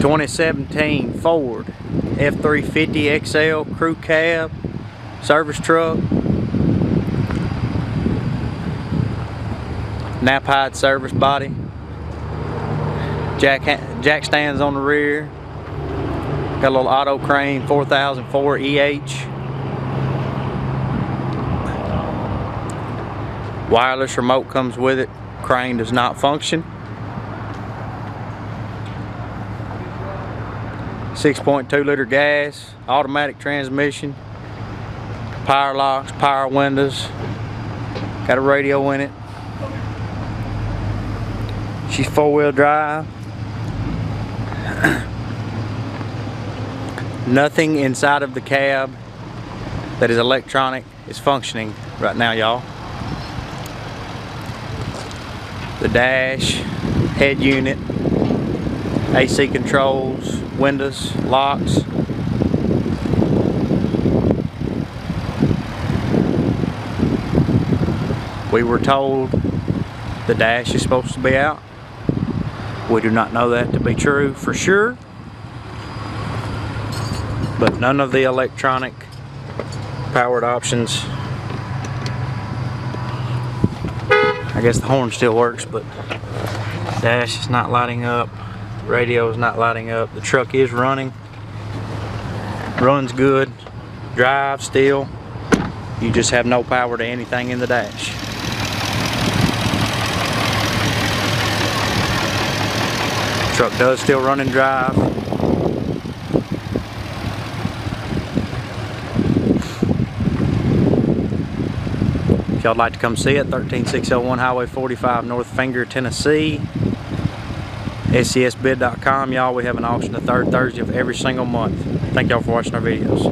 2017 Ford F350 XL crew cab service truck. KNAPHEIDE service body. Jack stands on the rear. Got a little auto crane 4004 EH. Wireless remote comes with it. Crane does not function. 6.2 liter gas, automatic transmission, power locks, power windows, got a radio in it. She's 4-wheel drive. Nothing inside of the cab that is electronic is functioning right now, y'all. The dash, head unit, AC controls, windows, locks. We were told the dash is supposed to be out. We do not know that to be true for sure, but none of the electronic powered options. I guess the horn still works, but dash is not lighting up, radio is not lighting up. The truck is running, runs good, drives still. You just have no power to anything in the dash. Truck does still run and drive. If y'all like to come see it, 13601 Highway 45, North Finger, Tennessee. SCSbid.com. Y'all, we have an auction the third Thursday of every single month. Thank y'all for watching our videos.